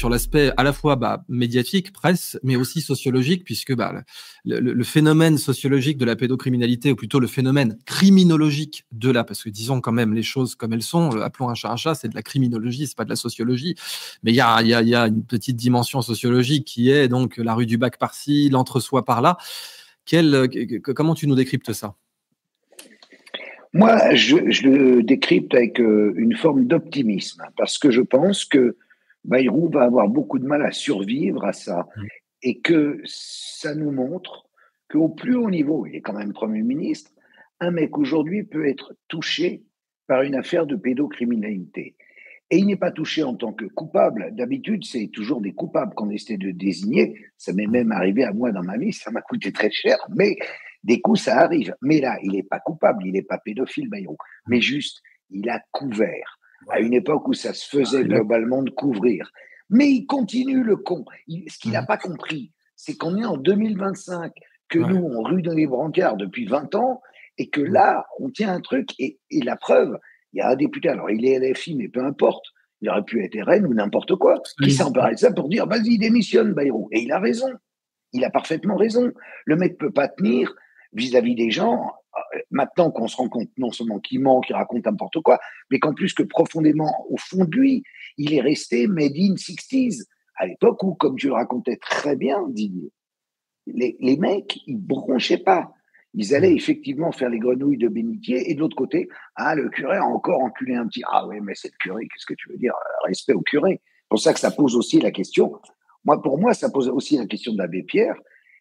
sur l'aspect à la fois médiatique, presse, mais aussi sociologique, puisque le phénomène sociologique de la pédocriminalité, ou plutôt le phénomène criminologique parce que disons quand même les choses comme elles sont, appelons un chat, c'est de la criminologie, c'est pas de la sociologie, mais il y a une petite dimension sociologique qui est donc la rue du bac par-ci, l'entre-soi par-là. Comment tu nous décryptes ça? Moi, je le décrypte avec une forme d'optimisme, parce que je pense que Bayrou va avoir beaucoup de mal à survivre à ça, et que ça nous montre qu'au plus haut niveau, il est quand même Premier ministre, un mec aujourd'hui peut être touché par une affaire de pédocriminalité. Et il n'est pas touché en tant que coupable. D'habitude, c'est toujours des coupables qu'on essaie de désigner. Ça m'est même arrivé à moi dans ma vie, ça m'a coûté très cher, mais des coups, ça arrive. Mais là, il n'est pas coupable, il n'est pas pédophile, Bayrou. Mais juste, il a couvert. À une époque où ça se faisait globalement de couvrir. Mais il continue, le con. Ce qu'il n'a pas compris, c'est qu'on est en 2025, que nous, on rue dans les brancards depuis 20 ans, et que là, on tient un truc, et la preuve, il y a un député, alors il est LFI, mais peu importe, il aurait pu être RN ou n'importe quoi, qui s'emparait de ça pour dire, vas-y, démissionne, Bayrou. Et il a raison. Il a parfaitement raison. Le mec peut pas tenir vis-à-vis des gens, maintenant qu'on se rend compte non seulement qu'il ment, qu'il raconte n'importe quoi, mais qu'en plus que profondément, au fond de lui, il est resté made in 60s, à l'époque où, comme tu le racontais très bien, Didier, les mecs, ils bronchaient pas. Ils allaient effectivement faire les grenouilles de bénitier, et de l'autre côté, le curé a encore enculé un petit. Ah oui, mais c'est le curé, qu'est-ce que tu veux dire? Respect au curé. C'est pour ça que ça pose aussi la question. Pour moi, ça pose aussi la question de l'abbé Pierre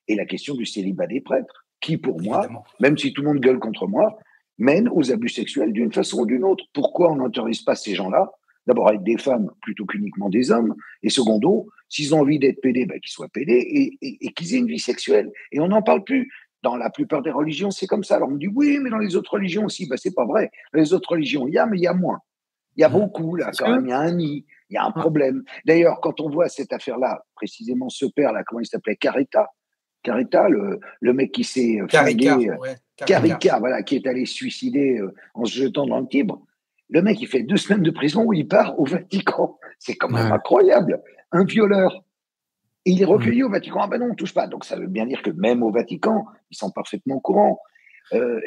et la question du célibat des prêtres, qui, pour moi, même si tout le monde gueule contre moi, mène aux abus sexuels d'une façon ou d'une autre. Pourquoi on n'autorise pas ces gens-là, d'abord avec des femmes plutôt qu'uniquement des hommes, et secondo, s'ils ont envie d'être pédés, qu'ils soient pédés et qu'ils aient une vie sexuelle. Et on n'en parle plus. Dans la plupart des religions, c'est comme ça. Alors on me dit, oui, mais dans les autres religions aussi, c'est pas vrai. Dans les autres religions, il y a, mais il y a moins. Il y a beaucoup, là, quand même. Il y a un nid, il y a un problème. D'ailleurs, quand on voit cette affaire-là, précisément ce père-là, comment il s'appelait? Carita, le mec qui s'est flingué. Carica, voilà, qui est allé se suicider en se jetant dans le Tibre. Le mec, il fait 2 semaines de prison où il part au Vatican. C'est quand même incroyable. Un violeur. Et il est recueilli au Vatican. Ah ben non, on ne touche pas. Donc ça veut bien dire que même au Vatican, ils sont parfaitement au courant.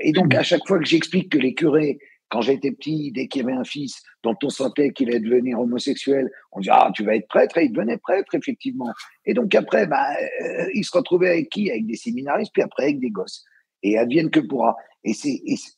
Et donc, à chaque fois que j'explique que les curés, quand j'étais petit, dès qu'il y avait un fils dont on sentait qu'il allait devenir homosexuel, on dit, tu vas être prêtre, et il devenait prêtre, effectivement. Et donc après, il se retrouvait avec qui? Avec des séminaristes, puis après avec des gosses. Et advienne que pourra. Et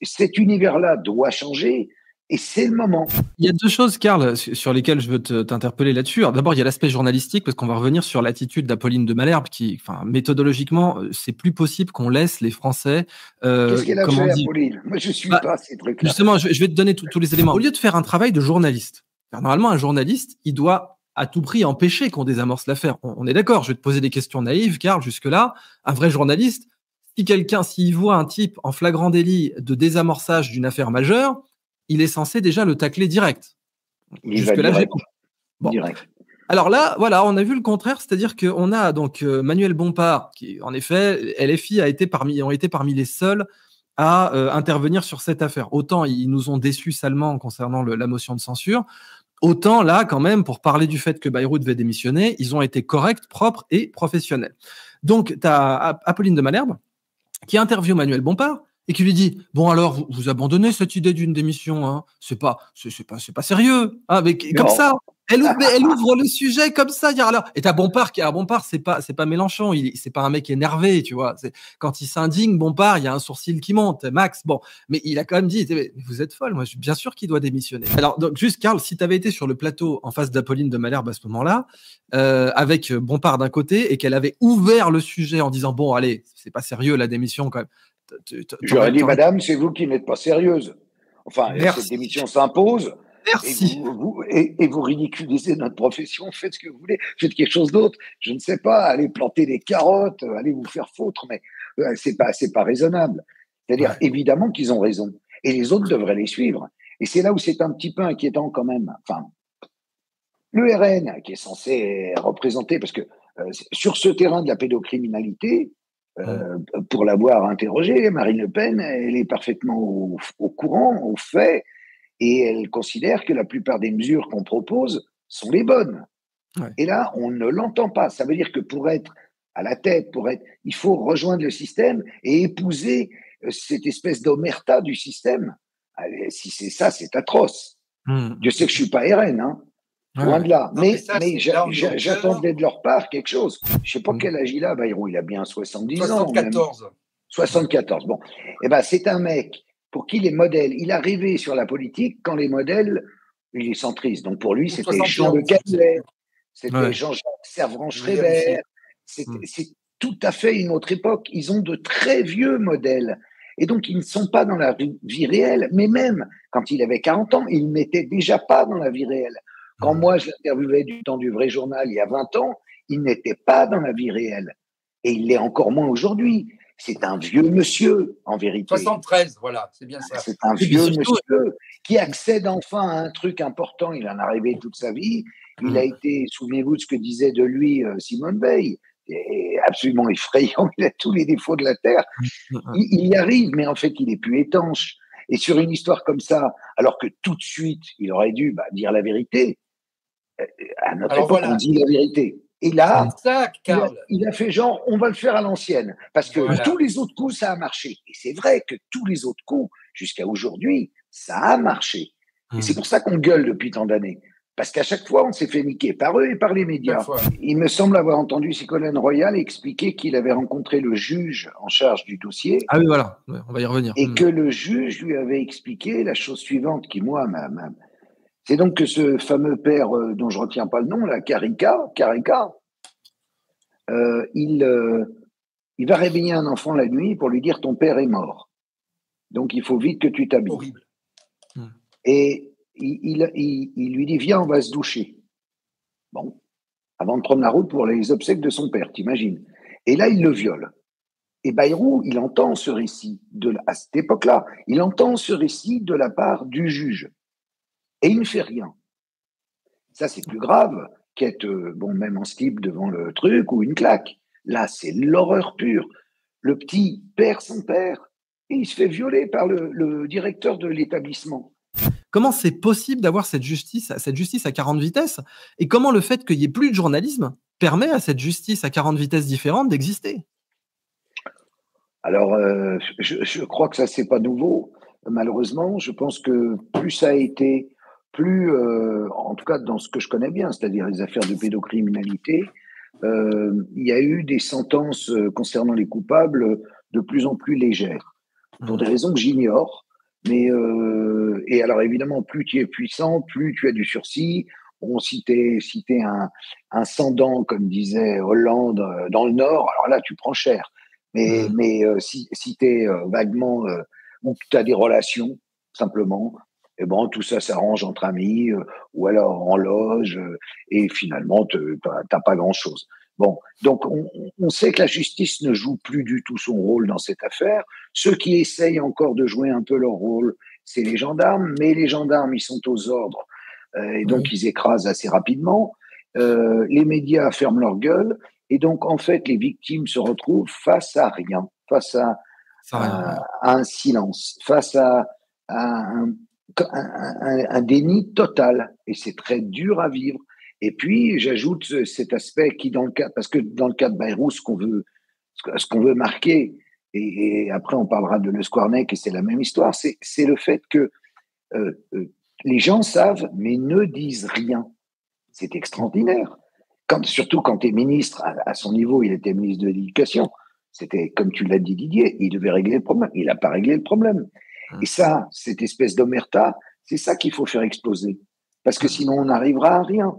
cet univers-là doit changer, et c'est le moment. Il y a 2 choses, Karl, sur lesquelles je veux t'interpeller là-dessus. D'abord, il y a l'aspect journalistique, parce qu'on va revenir sur l'attitude d'Apolline de Malherbe, qui, méthodologiquement, c'est plus possible qu'on laisse les Français. Qu'est-ce qu'elle a fait, Apolline? Moi, je ne suis pas ces trucs-là. Justement, je vais te donner tous les éléments. Au lieu de faire un travail de journaliste, normalement, un journaliste, il doit à tout prix empêcher qu'on désamorce l'affaire. On est d'accord, je vais te poser des questions naïves, Karl, jusque-là. Un vrai journaliste, s'il voit un type en flagrant délit de désamorçage d'une affaire majeure, il est censé déjà le tacler direct. Jusque-là, j'ai compris. Direct. Alors là, voilà, on a vu le contraire, c'est-à-dire qu'on a donc Manuel Bompard, qui, en effet, LFI ont été parmi les seuls à intervenir sur cette affaire. Autant ils nous ont déçus salement concernant la motion de censure, autant là, quand même, pour parler du fait que Bayrou devait démissionner, ils ont été corrects, propres et professionnels. Donc, tu as Apolline de Malherbe qui interviewe Manuel Bompard et qui lui dit, bon alors, vous abandonnez cette idée d'une démission, hein, c'est pas sérieux, hein, mais comme ça, elle ouvre le sujet comme ça. Et t'as Bompard c'est pas Mélenchon, c'est pas un mec énervé, tu vois. Quand il s'indigne, Bompard, il y a un sourcil qui monte, Max. Bon, mais il a quand même dit, vous êtes folle, moi, je suis bien sûr qu'il doit démissionner. Alors, donc, juste, Karl, si t'avais été sur le plateau en face d'Apolline de Malherbe à ce moment-là, avec Bompard d'un côté, et qu'elle avait ouvert le sujet en disant, bon, allez, c'est pas sérieux la démission quand même. J'aurais dit, madame, c'est vous qui n'êtes pas sérieuse. Enfin, cette démission s'impose. Merci. Et vous ridiculisez notre profession, faites ce que vous voulez, faites quelque chose d'autre. Je ne sais pas, allez planter des carottes, allez vous faire foutre, mais c'est pas raisonnable. C'est-à-dire, évidemment qu'ils ont raison. Et les autres devraient les suivre. Et c'est là où c'est un petit peu inquiétant quand même. Enfin, le RN, qui est censé représenter, parce que sur ce terrain de la pédocriminalité, pour l'avoir interrogée, Marine Le Pen, elle est parfaitement au courant, au fait, et elle considère que la plupart des mesures qu'on propose sont les bonnes. Ouais. Et là, on ne l'entend pas. Ça veut dire que pour être à la tête, il faut rejoindre le système et épouser cette espèce d'omerta du système. Si c'est ça, c'est atroce. Je sais que je suis pas RN, hein, Ouais, loin ouais. de là. Non, mais Mais, ça, mais là, on est au cœur. j'attendais de leur part quelque chose. Je sais pas quel âge il a, Bayrou. Il a bien 70 ans. Même. 74. 74. Bon. Eh ben, c'est un mec pour qui les modèles, il arrivait sur la politique quand les modèles, il est centriste. Donc pour lui, c'était Jean Le Canuet, c'était Jean-Jacques Servan-Schreiber. C'est tout à fait une autre époque. Ils ont de très vieux modèles. Et donc, ils ne sont pas dans la vie réelle. Mais même quand il avait 40 ans, il n'était déjà pas dans la vie réelle. Quand moi, je l'interviewais du temps du vrai journal il y a 20 ans, il n'était pas dans la vie réelle. Et il l'est encore moins aujourd'hui. C'est un vieux monsieur, en vérité. 73, voilà, c'est bien ça. C'est un vieux monsieur qui accède enfin à un truc important. Il en a rêvé toute sa vie. Il a été, souvenez-vous de ce que disait de lui Simone Veil, absolument effrayant. Il a tous les défauts de la Terre. Il y arrive, mais en fait, il est plus étanche. Et sur une histoire comme ça, alors que tout de suite, il aurait dû dire la vérité, à notre époque, on dit la vérité. Et là, il a fait genre, on va le faire à l'ancienne. Parce que tous les autres coups, ça a marché. Et c'est vrai que tous les autres coups, jusqu'à aujourd'hui, ça a marché. Et c'est pour ça qu'on gueule depuis tant d'années. Parce qu'à chaque fois, on s'est fait niquer par eux et par les médias. Il me semble avoir entendu Ségolène Royal expliquer qu'il avait rencontré le juge en charge du dossier. Ah oui, voilà, on va y revenir. Et que le juge lui avait expliqué la chose suivante qui, moi, c'est donc que ce fameux père dont je ne retiens pas le nom, là, Carica, il va réveiller un enfant la nuit pour lui dire ton père est mort. Donc il faut vite que tu t'habilles. Horrible. Et il lui dit viens, on va se doucher. Bon, avant de prendre la route pour les obsèques de son père, t'imagines. Et là, il le viole. Et Bayrou, il entend ce récit, à cette époque-là, il entend ce récit de la part du juge. Et il ne fait rien. Ça, c'est plus grave qu'être, même en slip devant le truc ou une claque. Là, c'est l'horreur pure. Le petit perd son père et il se fait violer par le directeur de l'établissement. Comment c'est possible d'avoir cette justice à 40 vitesses? Et comment le fait qu'il n'y ait plus de journalisme permet à cette justice à 40 vitesses différentes d'exister? Alors, je crois que ça, c'est pas nouveau. Malheureusement, je pense que plus ça a été, en tout cas dans ce que je connais bien, c'est-à-dire les affaires de pédocriminalité, il y a eu des sentences concernant les coupables de plus en plus légères, pour des raisons que j'ignore. Mais et alors évidemment, plus tu es puissant, plus tu as du sursis. Bon, si t'es un sans-dents, comme disait Hollande, dans le Nord, alors là, tu prends cher. Mais si tu es vaguement, ou que tu as des relations, simplement, et bon, tout ça s'arrange entre amis, ou alors en loge, et finalement, t'as pas grand-chose. Bon, donc on sait que la justice ne joue plus du tout son rôle dans cette affaire. Ceux qui essayent encore de jouer un peu leur rôle, c'est les gendarmes, mais les gendarmes, ils sont aux ordres, et donc ils écrasent assez rapidement. Les médias ferment leur gueule, et donc en fait, les victimes se retrouvent face à rien, face à un silence, face à un déni total, et c'est très dur à vivre. Et puis, j'ajoute cet aspect qui, parce que dans le cas de Bayrou, ce qu'on veut marquer, et après on parlera de Le Squarneck, et c'est la même histoire, c'est le fait que les gens savent, mais ne disent rien. C'est extraordinaire. Surtout quand tu es ministre, à son niveau, il était ministre de l'Éducation. C'était, comme tu l'as dit, Didier, il devait régler le problème. Il n'a pas réglé le problème. Et ça, cette espèce d'omerta, c'est ça qu'il faut faire exploser. Parce que sinon, on n'arrivera à rien.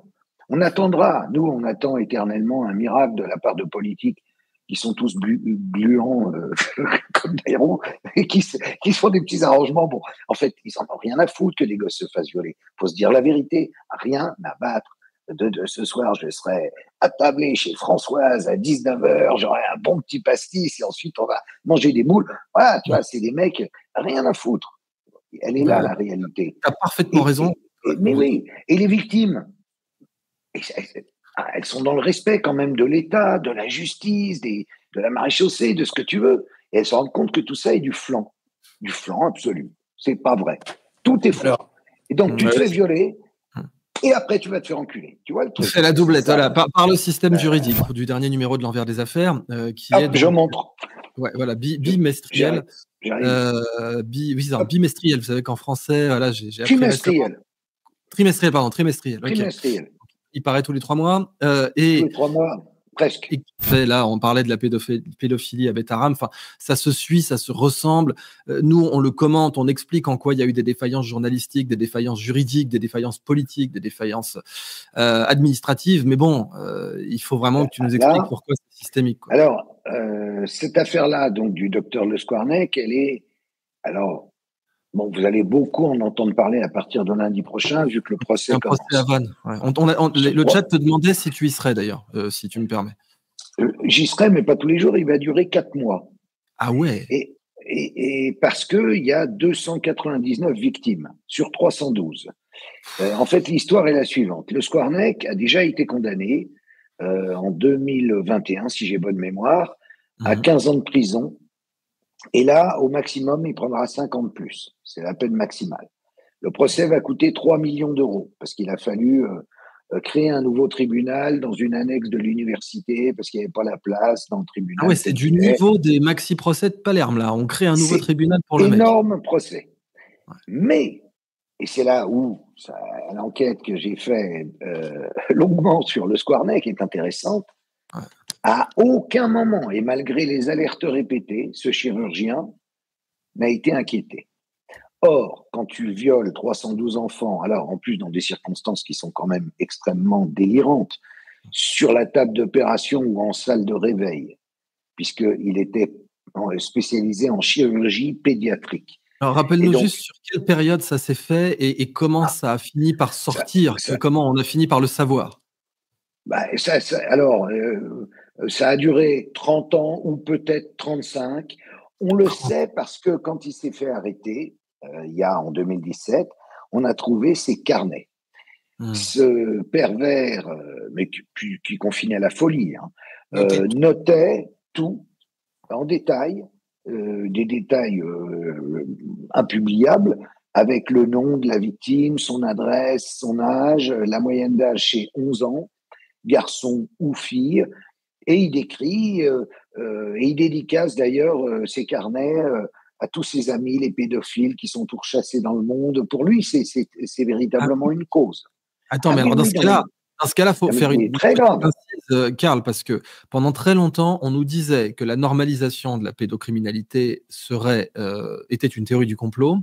On attendra, nous, on attend éternellement un miracle de la part de politiques qui sont tous gluants comme Bayrou et qui se font des petits arrangements. Bon, en fait, ils n'en ont rien à foutre que des gosses se fassent violer. Il faut se dire la vérité, rien à battre. De ce soir, je serai attablé chez Françoise à 19h, j'aurai un bon petit pastis et ensuite on va manger des moules. Voilà, tu vois, c'est des mecs, rien à foutre. Elle est là, la réalité. Tu as parfaitement raison. Mais oui, et les victimes, elles sont dans le respect quand même de l'État, de la justice, de la maréchaussée, de ce que tu veux. Et elles se rendent compte que tout ça est du flan absolu. C'est pas vrai. Tout est faux. Et donc, tu te fais violer. et après tu vas te faire enculer. Tu vois le truc? C'est la doublette, voilà, par le système juridique du dernier numéro de l'Envers des Affaires, qui est donc, je montre. Ouais, voilà, bimestriel. J'arrive. Bimestriel. Vous savez qu'en français, voilà, j'ai appris récemment. Trimestriel. Trimestriel. Ok. Trimestriel. Il paraît tous les 3 mois. Tous les 3 mois, presque. Et là, on parlait de la pédophilie à Betaram. Enfin, ça se suit, ça se ressemble. Nous, on le commente, on explique en quoi il y a eu des défaillances journalistiques, des défaillances juridiques, des défaillances politiques, des défaillances administratives. Mais bon, il faut vraiment que tu nous expliques pourquoi c'est systémique, quoi. Alors, cette affaire-là, donc du docteur Le Squarnec, elle est... Alors, bon, vous allez beaucoup en entendre parler à partir de lundi prochain, vu que le procès commence. Procès à Vannes. Ouais. Le chat te demandait si tu y serais, d'ailleurs, si tu me permets. J'y serai, mais pas tous les jours. Il va durer 4 mois. Ah ouais. Et parce qu'il y a 299 victimes sur 312. En fait, l'histoire est la suivante. Le Squarnec a déjà été condamné en 2021, si j'ai bonne mémoire, à 15 ans de prison. Et là, au maximum, il prendra 5 ans de plus. C'est la peine maximale. Le procès va coûter 3 millions d'euros parce qu'il a fallu créer un nouveau tribunal dans une annexe de l'université parce qu'il n'y avait pas la place dans le tribunal. Ah ouais, c'est du niveau des maxi-procès de Palerme, là. On crée un nouveau tribunal pour le mec. Énorme procès. Ouais. Mais, et c'est là où l'enquête que j'ai faite longuement sur le Squarnec est intéressante. Ouais. À aucun moment, et malgré les alertes répétées, ce chirurgien n'a été inquiété. Or, quand tu violes 312 enfants, alors en plus dans des circonstances qui sont quand même extrêmement délirantes, sur la table d'opération ou en salle de réveil, puisqu'il était spécialisé en chirurgie pédiatrique. Alors, rappelle-nous juste sur quelle période ça s'est fait et comment ça a fini par sortir, comment on a fini par le savoir. Ça a duré 30 ans ou peut-être 35. On le sait parce que quand il s'est fait arrêter, en 2017, on a trouvé ses carnets. Ce pervers, mais qui confinait à la folie, notait tout en détail, des détails impubliables, avec le nom de la victime, son adresse, son âge, la moyenne d'âge chez 11 ans, garçon ou fille, et il décrit et il dédicace d'ailleurs ses carnets à tous ses amis, les pédophiles qui sont pourchassés dans le monde. Pour lui, c'est véritablement une cause. Attends, mais alors dans ce cas-là, il faut faire une très grave. Karl, parce que pendant très longtemps, on nous disait que la normalisation de la pédocriminalité était une théorie du complot.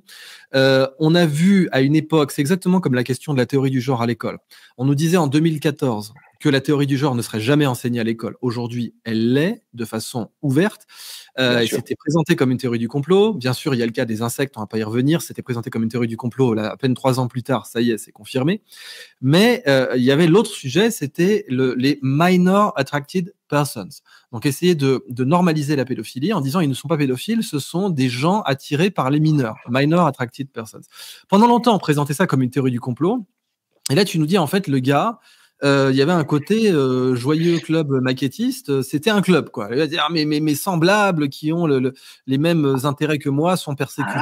On a vu à une époque, c'est exactement comme la question de la théorie du genre à l'école. On nous disait en 2014 que la théorie du genre ne serait jamais enseignée à l'école. Aujourd'hui, elle l'est de façon ouverte. C'était présenté comme une théorie du complot. Bien sûr, il y a le cas des insectes, on ne va pas y revenir. C'était présenté comme une théorie du complot. Là, à peine 3 ans plus tard, ça y est, c'est confirmé. Mais il y avait l'autre sujet, c'était les minor attracted persons. Donc, essayer de normaliser la pédophilie en disant ils ne sont pas pédophiles, ce sont des gens attirés par les mineurs. Minor attracted persons. Pendant longtemps, on présentait ça comme une théorie du complot. Et là, tu nous dis, en fait, le gars, il y avait un côté joyeux club maquettiste, c'était un club, quoi. Il va dire, mes semblables qui ont les mêmes intérêts que moi sont persécutés.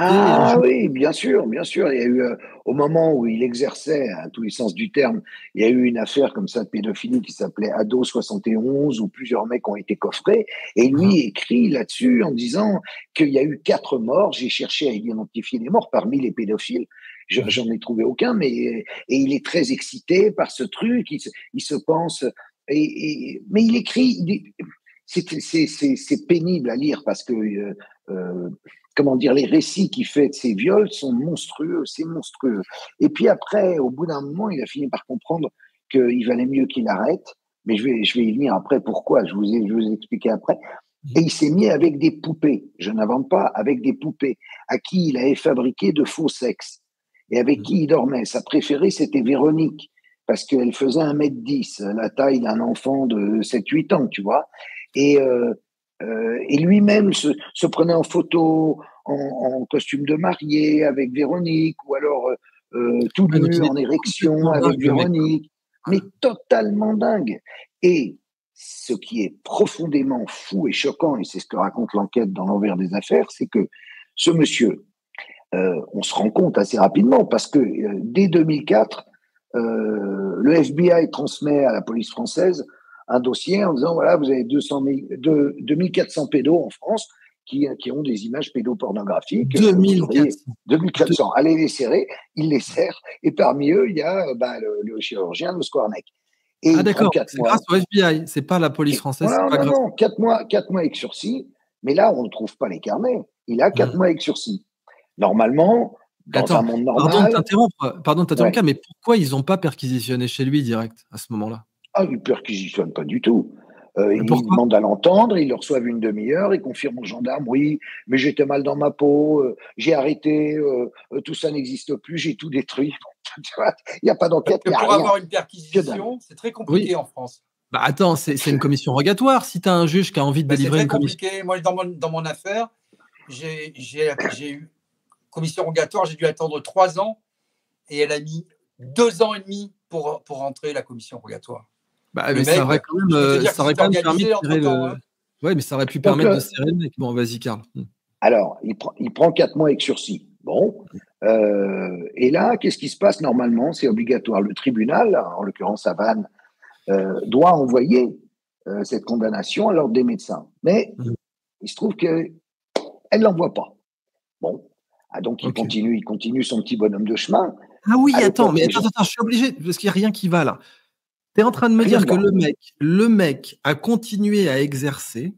Oui, bien sûr. Il y a eu, au moment où il exerçait, à tous les sens du terme, il y a eu une affaire comme ça de pédophilie qui s'appelait Ado 71, où plusieurs mecs ont été coffrés. Et lui écrit là-dessus en disant qu'il y a eu 4 morts. J'ai cherché à identifier les morts parmi les pédophiles. J'en ai trouvé aucun, et il est très excité par ce truc. Il se pense, mais il écrit. C'est pénible à lire parce que les récits qu'il fait de ces viols sont monstrueux, c'est monstrueux. Et puis après, au bout d'un moment, il a fini par comprendre qu'il valait mieux qu'il arrête. Mais je vais y venir après. Pourquoi? Je vous ai expliqué après. Et il s'est mis avec des poupées. Je n'invente pas, avec des poupées à qui il avait fabriqué de faux sexes. Et avec qui il dormait. Sa préférée, c'était Véronique, parce qu'elle faisait 1m10, la taille d'un enfant de 7-8 ans, tu vois. Et lui-même se prenait en photo en costume de mariée avec Véronique, ou alors tout nu en érection avec Véronique. Mais totalement dingue. Et ce qui est profondément fou et choquant, et c'est ce que raconte l'enquête dans l'envers des affaires, c'est que ce monsieur, on se rend compte assez rapidement parce que dès 2004, le FBI transmet à la police française un dossier en disant, voilà, vous avez 2400 pédos en France qui ont des images pédopornographiques. 2400. Allez les serrer, il les serre, et parmi eux, il y a le chirurgien, le Squarneck. Et d'accord, c'est grâce au FBI, c'est pas la police française. Non, 4 mois avec sursis, mais là, on ne trouve pas les carnets. Il a 4 mois avec sursis. Normalement, dans un monde normal… Pardon de t'interrompre, mais pourquoi ils n'ont pas perquisitionné chez lui direct à ce moment-là? Ah, ils ne perquisitionnent pas du tout. Ils demandent à l'entendre, ils le reçoivent une demi-heure, ils confirment aux gendarmes, oui, mais j'étais mal dans ma peau, j'ai arrêté, tout ça n'existe plus, j'ai tout détruit. Il n'y a pas d'enquête. Pour avoir une perquisition, c'est très compliqué en France. Bah attends, c'est une commission rogatoire. Si tu as un juge qui a envie de délivrer une commission… C'est très compliqué. Moi, dans mon affaire, j'ai eu commission rogatoire, j'ai dû attendre 3 ans et elle a mis 2 ans et demi pour rentrer la commission rogatoire. Bah, mais ça aurait quand même permis de serrer le… Ouais, mais ça aurait pu permettre de serrer le mec. Bon, vas-y, Karl. Alors, il prend 4 mois avec sursis. Bon. Et là, qu'est-ce qui se passe normalement? C'est obligatoire. Le tribunal, en l'occurrence à Vannes, doit envoyer cette condamnation à l'ordre des médecins. Mais il se trouve qu'elle ne l'envoie pas. Bon. Donc, il continue son petit bonhomme de chemin. Ah oui, attends, je suis obligé, parce qu'il n'y a rien qui va là. Tu es en train de me dire que le mec a continué à exercer.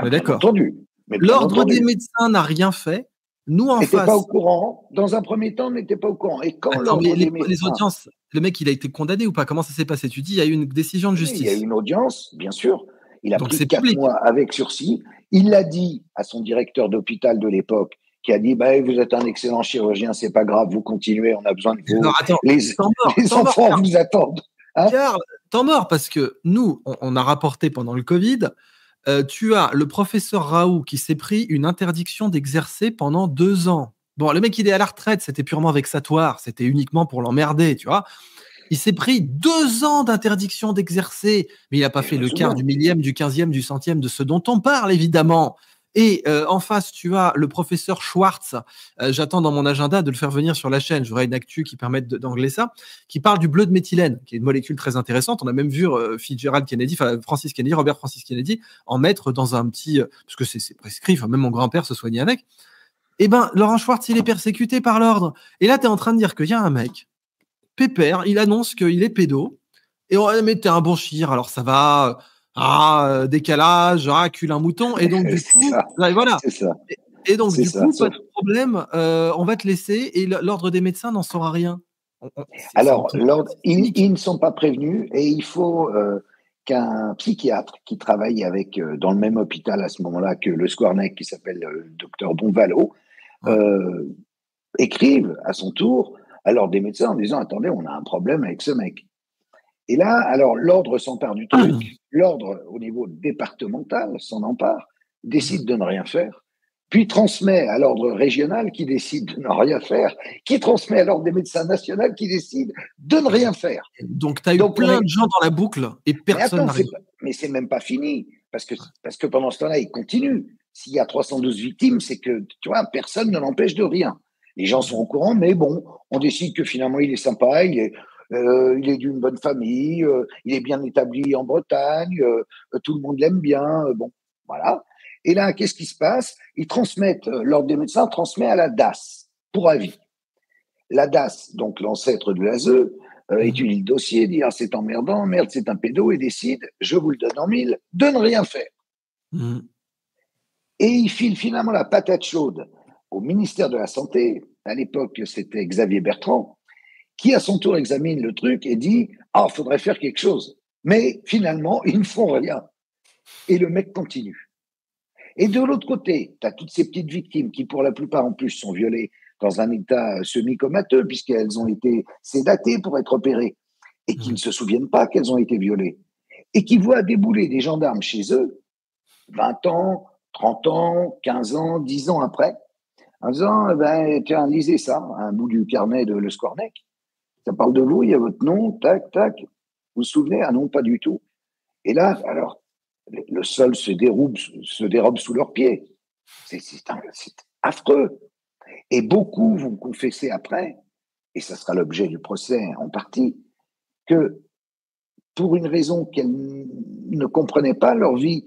D'accord. Entendu. L'ordre des médecins n'a rien fait. Nous, en face. Pas au courant. Dans un premier temps, on n'était pas au courant. Et quand les audiences, le mec, il a été condamné ou pas? Comment ça s'est passé? Tu dis, il y a eu une décision de justice. Il y a eu une audience, bien sûr. Il a pris 4 mois avec sursis. Il l'a dit à son directeur d'hôpital de l'époque, qui a dit, vous êtes un excellent chirurgien, c'est pas grave, vous continuez, on a besoin de vous. Non, attends, les enfants vous attendent. Car, t'en mords, parce que nous, on a rapporté pendant le Covid, tu as le professeur Raoult qui s'est pris une interdiction d'exercer pendant 2 ans. Bon, le mec, il est à la retraite, c'était purement vexatoire, c'était uniquement pour l'emmerder, tu vois. Il s'est pris 2 ans d'interdiction d'exercer, mais il n'a pas fait le quart, du millième, du 15e, du centième de ce dont on parle, évidemment. Et en face, tu as le professeur Schwartz. J'attends dans mon agenda de le faire venir sur la chaîne. J'aurai une actu qui permette d'angler ça, qui parle du bleu de méthylène, qui est une molécule très intéressante. On a même vu Robert Francis Kennedy, en mettre dans un petit… parce que c'est prescrit, même mon grand-père se soignait avec. Eh bien, Laurent Schwartz, il est persécuté par l'ordre. Et là, tu es en train de dire qu'il y a un mec, pépère, il annonce qu'il est pédo. Et mais t'es un bon chir, alors ça va… décalage, cul un mouton, et donc du coup, voilà. Et donc du coup, pas de problème, on va te laisser, et l'ordre des médecins n'en saura rien. Alors, ils ne sont pas prévenus, et il faut qu'un psychiatre qui travaille dans le même hôpital à ce moment-là que le Squarneck, qui s'appelle le docteur Bonvalot, écrive à son tour à l'ordre des médecins en disant, attendez, on a un problème avec ce mec. Et là, alors, l'ordre s'empare du truc. L'ordre, au niveau départemental, s'en empare, décide de ne rien faire, puis transmet à l'ordre régional qui décide de ne rien faire, qui transmet à l'ordre des médecins nationaux qui décide de ne rien faire. Donc, tu as eu plein de gens dans la boucle et personne n'arrive. Mais c'est même pas fini, parce que pendant ce temps-là, il continue. S'il y a 312 victimes, c'est que, tu vois, personne ne l'empêche de rien. Les gens sont au courant, mais bon, on décide que finalement, il est sympa, il est d'une bonne famille, il est bien établi en Bretagne, tout le monde l'aime bien, bon, voilà. Et là, qu'est-ce qui se passe? Ils transmettent, l'ordre des médecins transmet à la DAS pour avis. La DAS, donc l'ancêtre de l'ASE, étudie le dossier, dit c'est emmerdant, merde, c'est un pédo, et décide, je vous le donne en mille, de ne rien faire. Et il file finalement la patate chaude au ministère de la Santé. À l'époque, c'était Xavier Bertrand, qui à son tour examine le truc et dit « faudrait faire quelque chose ». Mais finalement, ils ne font rien. Et le mec continue. Et de l'autre côté, tu as toutes ces petites victimes qui, pour la plupart en plus, sont violées dans un état semi-comateux, puisqu'elles ont été sédatées pour être opérées, et qui ne se souviennent pas qu'elles ont été violées, et qui voient débouler des gendarmes chez eux, 20 ans, 30 ans, 15 ans, 10 ans après, en disant tiens, lisez ça, un bout du carnet de Le Squarneck. Ça parle de vous, il y a votre nom, tac, tac. Vous vous souvenez? Ah non, pas du tout. Et là, alors, le sol se dérobe sous leurs pieds. C'est affreux. Et beaucoup vont confesser après, et ça sera l'objet du procès en partie, que pour une raison qu'elles ne comprenaient pas, leur vie,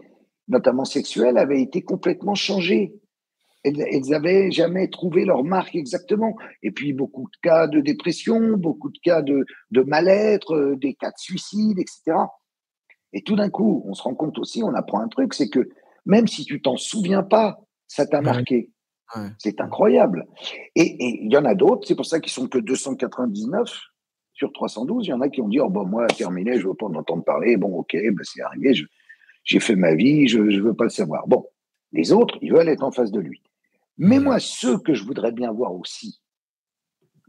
notamment sexuelle, avait été complètement changée. Elles n'avaient jamais trouvé leur marque exactement. Et puis, beaucoup de cas de dépression, beaucoup de cas de mal-être, des cas de suicide, etc. Et tout d'un coup, on se rend compte aussi, on apprend un truc, c'est que même si tu t'en souviens pas, ça t'a marqué. Ouais. C'est incroyable. Et il y en a d'autres, c'est pour ça qu'ils sont que 299 sur 312. Il y en a qui ont dit, oh bon, moi, terminé, je veux pas en entendre parler. Bon, ok, ben, c'est arrivé, j'ai fait ma vie, je veux pas le savoir. Bon, les autres, ils veulent être en face de lui. Mais moi, ceux que je voudrais bien voir aussi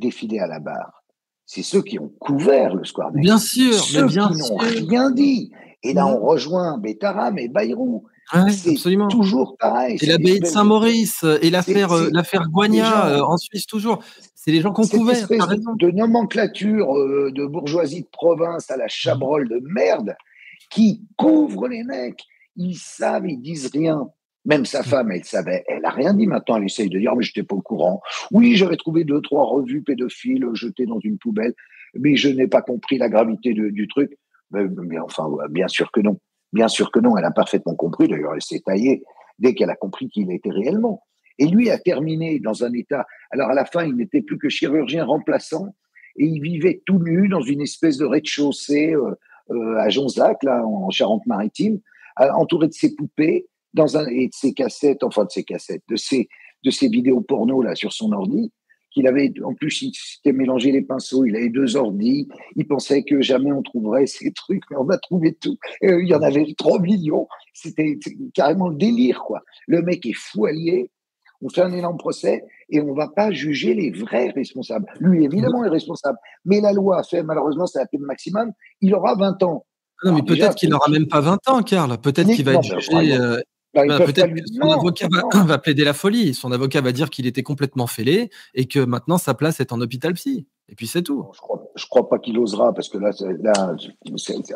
défiler à la barre, c'est ceux qui ont couvert le Square Next. Bien sûr, ceux qui n'ont rien dit. Et là, on rejoint Betaram et Bayrou. Ouais, c'est absolument. toujours pareil. Et l'abbaye de Saint-Maurice, et l'affaire Guagna en Suisse toujours. C'est les gens qu'on couvert. Cette espèce de nomenclature de bourgeoisie de province à la Chabrol de merde qui couvre les mecs. Ils savent, ils disent rien. Même sa femme, elle savait, elle a rien dit. Maintenant, elle essaye de dire, mais je n'étais pas au courant. Oui, j'avais trouvé 2-3 revues pédophiles jetées dans une poubelle, mais je n'ai pas compris la gravité du truc. Mais enfin, bien sûr que non. Bien sûr que non, elle a parfaitement compris. D'ailleurs, elle s'est taillée dès qu'elle a compris qui il était réellement. Et lui a terminé dans un état. Alors, à la fin, il n'était plus que chirurgien remplaçant et il vivait tout nu dans une espèce de rez-de-chaussée à Jonzac, là, en Charente-Maritime, entouré de ses poupées et de ses cassettes, de ses vidéos porno là sur son ordi. Qu'il avait, en plus, il s'était mélangé les pinceaux, il avait 2 ordis, il pensait que jamais on trouverait ces trucs, mais on a trouvé tout. Il y en avait 3 millions, c'était carrément le délire, quoi. Le mec est fou allié, on fait un énorme procès et on ne va pas juger les vrais responsables. Lui, évidemment, est responsable, mais la loi a fait, malheureusement, c'est la peine maximum, il aura 20 ans. Non, mais peut-être qu'il n'aura même pas 20 ans, Karl. Peut-être qu'il va être jugé. Peut-être que son avocat va plaider la folie. Son avocat va dire qu'il était complètement fêlé et que maintenant sa place est en hôpital psy. Et puis c'est tout. Je crois pas qu'il osera parce que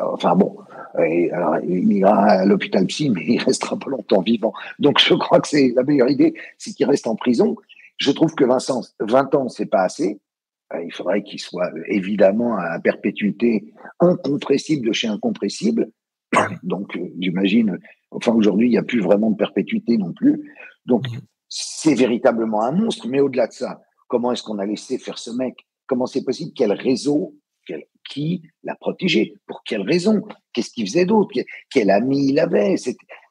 enfin bon, alors, il ira à l'hôpital psy, mais il restera pas longtemps vivant. Donc je crois que c'est la meilleure idée, c'est qu'il reste en prison. Je trouve que 20 ans, c'est pas assez. Il faudrait qu'il soit évidemment à perpétuité incompressible de chez incompressible. Donc j'imagine. Enfin, aujourd'hui, il n'y a plus vraiment de perpétuité non plus. Donc, c'est véritablement un monstre. Mais au-delà de ça, comment est-ce qu'on a laissé faire ce mec? Comment c'est possible? Quel réseau? Qui l'a protégé? Pour quelle raison? Qu'est-ce qu'il faisait d'autre? Quel ami il avait?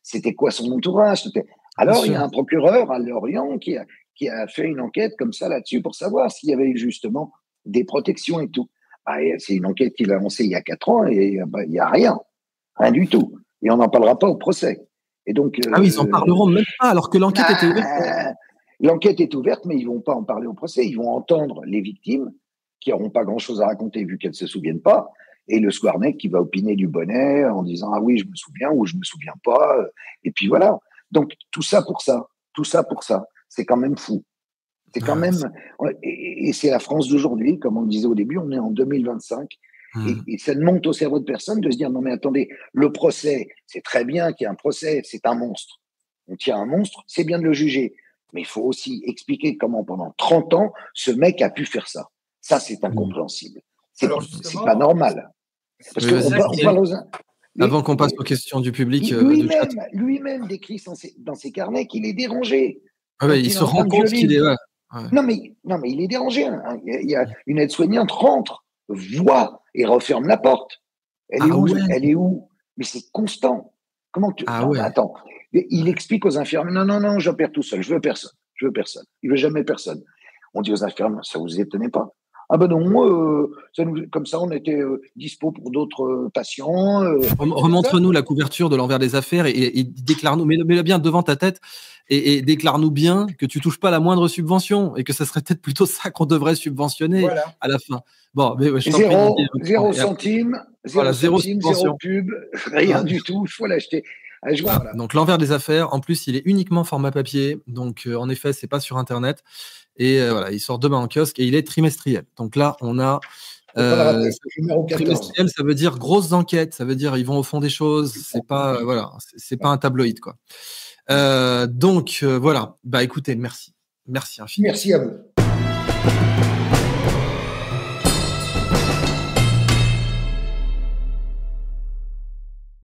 C'était quoi son entourage? Alors, il y a un procureur à Lorient qui a fait une enquête comme ça là-dessus pour savoir s'il y avait eu justement des protections et tout. C'est une enquête qu'il a lancée il y a 4 ans et il n'y a rien. Rien du tout. Et on n'en parlera pas au procès. Et donc, oui, ils n'en parleront même pas, alors que l'enquête était ouverte. L'enquête est ouverte, mais ils ne vont pas en parler au procès. Ils vont entendre les victimes, qui n'auront pas grand-chose à raconter vu qu'elles ne se souviennent pas, et le Square Next qui va opiner du bonnet en disant « Ah oui, je me souviens » ou « Je ne me souviens pas ». Et puis voilà. Donc, tout ça pour ça. Tout ça pour ça. C'est quand même fou. C'est quand même... Et c'est la France d'aujourd'hui, comme on le disait au début, on est en 2025. Et ça ne monte au cerveau de personne de se dire non mais attendez, le procès, c'est très bien qu'il y ait un procès, c'est un monstre. On tient un monstre, c'est bien de le juger. Mais il faut aussi expliquer comment pendant 30 ans, ce mec a pu faire ça. Ça, c'est incompréhensible. C'est pas normal. Parce que avant qu'on passe aux questions du public. Lui-même décrit dans ses carnets qu'il est dérangé. Il se rend compte qu'il est... Non, mais il est dérangé. Il y a une aide-soignante rentre, voit et referme la porte. Elle est où? Mais c'est constant. Comment tu... Attends. Il explique aux infirmiers, non, j'opère tout seul, je veux personne. Il veut jamais personne. On dit aux infirmières, ça vous étonnait pas? Ah ben non, comme ça on était dispo pour d'autres patients. Remontre-nous la couverture de l'envers des affaires et déclare-nous, mets-le bien devant ta tête et déclare-nous bien que tu touches pas la moindre subvention et que ça serait peut-être plutôt ça qu'on devrait subventionner à la fin. Bon, mais je zéro centime, zéro pub, rien du tout, il faut l'acheter. Voilà. Donc l'envers des affaires, en plus il est uniquement format papier, donc en effet c'est pas sur internet et il sort demain en kiosque et il est trimestriel. Donc là on a trimestriel, ça veut dire grosses enquêtes, ça veut dire ils vont au fond des choses, c'est pas c'est pas un tabloïd quoi. Donc voilà, écoutez, merci infiniment. Merci à vous.